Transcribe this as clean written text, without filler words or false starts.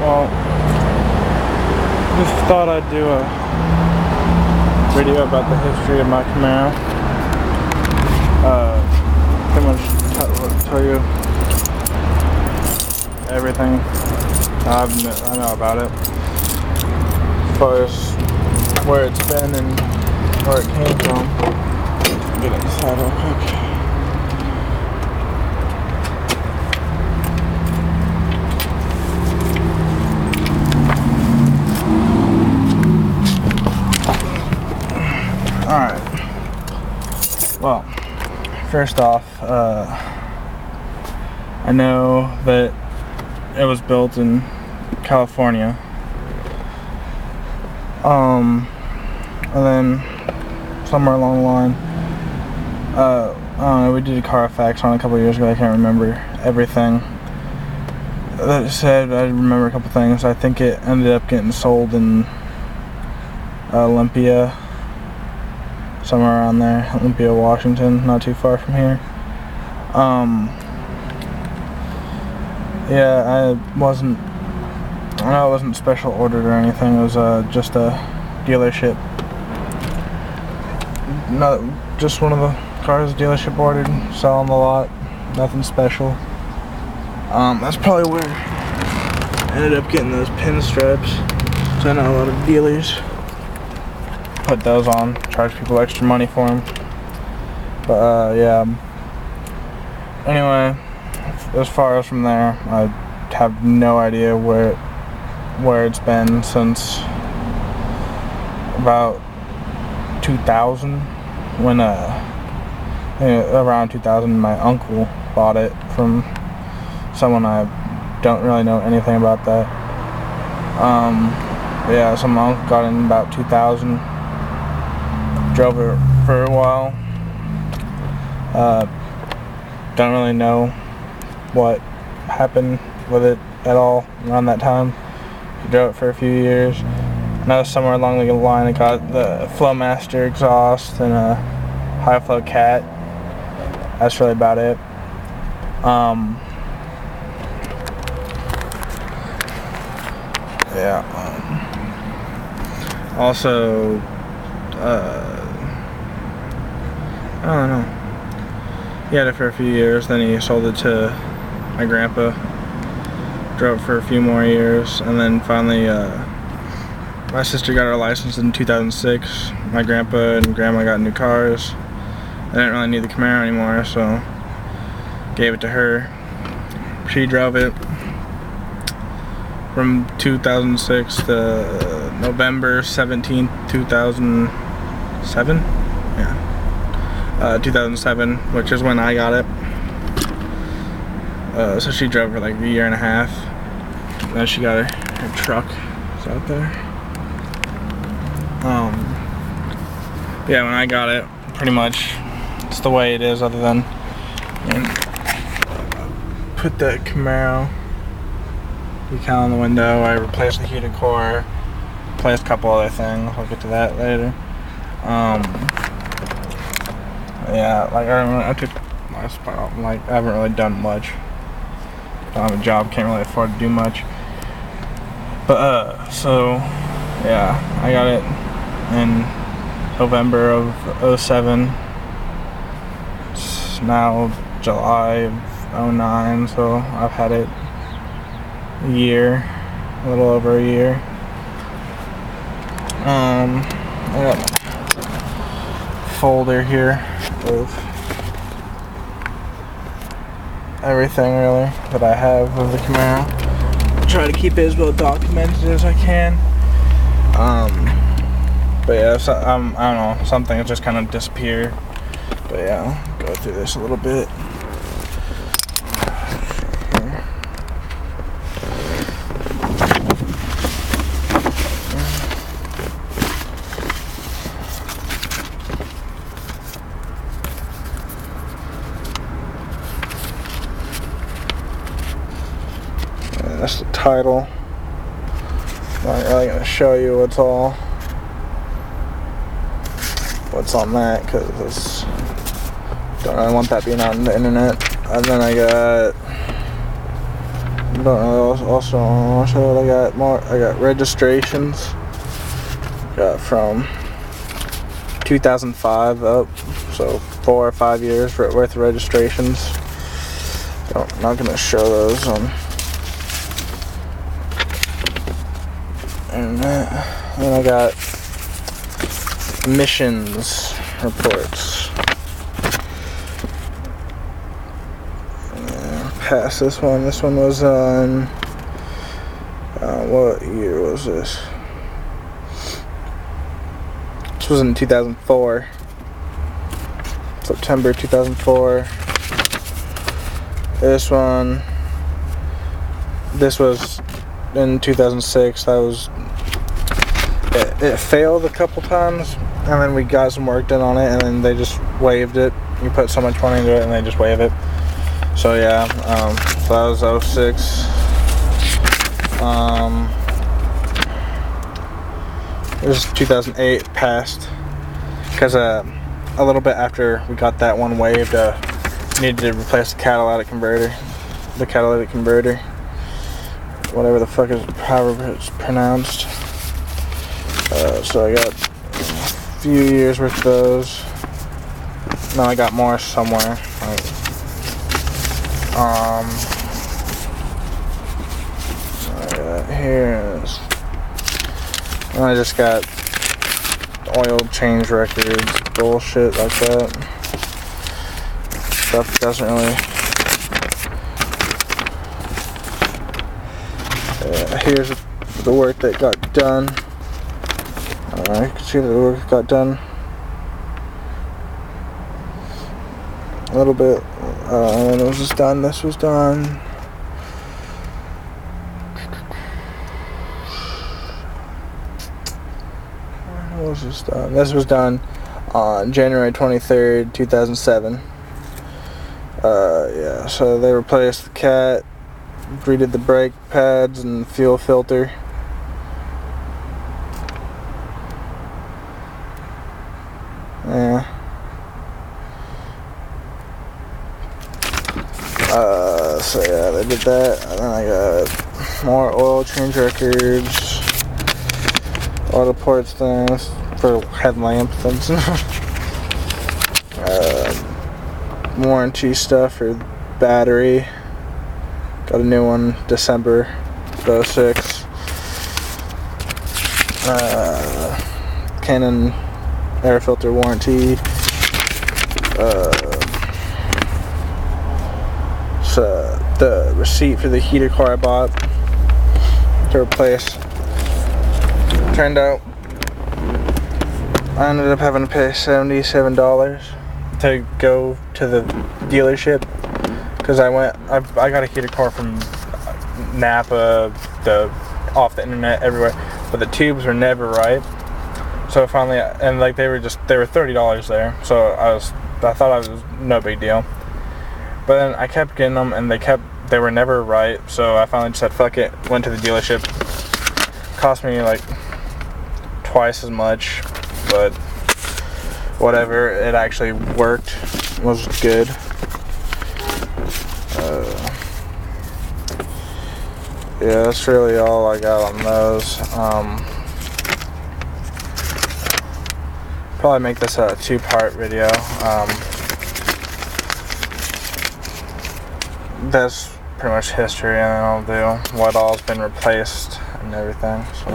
Well, just thought I'd do a video about the history of my Camaro. Pretty much tell you everything I know about it, as far as where it's been and where it came from. Get inside real quick. Alright. Well, first off, I know that it was built in California. And then somewhere along the line, I don't know, we did a Carfax on a couple years ago. I can't remember everything that it said. I remember a couple things. I think it ended up getting sold in Olympia, somewhere around there, Olympia, Washington, not too far from here. Yeah, I know it wasn't special ordered or anything. It was just a dealership. Not just one of the cars dealership ordered, sell on the lot. Nothing special. That's probably where I ended up getting those pinstripes. So I know a lot of dealers put those on, charge people extra money for them. But yeah. Anyway, as far as from there, I have no idea where it's been since about 2000, when around 2000 my uncle bought it from someone. I don't really know anything about that. Yeah, so my uncle got it in about 2000, drove it for a while. Don't really know what happened with it at all around that time. He drove it for a few years. I know somewhere along the line it got the Flowmaster exhaust and a high flow cat. That's really about it. Yeah. Also, I don't know. He had it for a few years, then he sold it to my grandpa. Drove it for a few more years, and then finally my sister got her license in 2006. My grandpa and grandma got new cars. They didn't really need the Camaro anymore, so gave it to her. She drove it from 2006 to November 17th, 2007? Yeah. 2007, which is when I got it. So she drove for like a year and a half. Then she got her truck. It's out there. Yeah, when I got it, pretty much it's the way it is, other than put the Camaro decal on the window. I replaced the heated core, replaced a couple other things. I'll get to that later. Yeah, like I took my spot off. Like, I haven't really done much. Don't have a job, can't really afford to do much. But so yeah, I got it in November of 07. It's now July of 09, so I've had it a year, a little over a year. I got a folder here of everything really that I have of the Camaro. Try to keep it as well documented as I can. But yeah, so, I don't know, some things just kind of disappear. But yeah, I'll go through this a little bit. That's the title. Not really gonna show you what's on that, because don't really want that being on the internet. And then I got Also, I'll show what I got more. I got registrations. Got from 2005 up, so 4 or 5 years worth of registrations. I'm not gonna show those on internet. And I got missions reports. Past this one. This one was on. What year was this? This was in 2004. September 2004. This one. This was in 2006. That was. It failed a couple times, and then we got some work done on it, and then they just waived it. You put so much money into it, and they just waive it. So yeah, so that was 06. It was 2008 passed, because a little bit after we got that one waived, needed to replace the catalytic converter. Whatever the fuck is, however it's pronounced. So I got a few years worth of those. No, I got more somewhere. Here is, and I just got oil change records, bullshit like that. Stuff doesn't really. Here's the work that got done. You can see that the work got done. A little bit. When it was just done, this was done. When was this done? This was done on January 23rd, 2007. Yeah, so they replaced the cat, redid the brake pads and fuel filter. Yeah. So yeah, they did that, and then I got more oil change records, auto parts things for headlamp things, warranty stuff for battery. Got a new one December 06. Canon air filter warranty. The receipt for the heater car I bought to replace. Turned out I ended up having to pay $77 to go to the dealership, because I got a heated car from Napa, off the internet, everywhere, but the tubes were never right. So finally, and like they were $30 there, so I thought I was no big deal. But then I kept getting them, and they were never right. So I finally just said fuck it. Went to the dealership. Cost me like twice as much, but whatever. It actually worked. Was good. Yeah, that's really all I got on those. Probably make this a 2-part video. That's pretty much history, and then I'll do what all's been replaced and everything. So.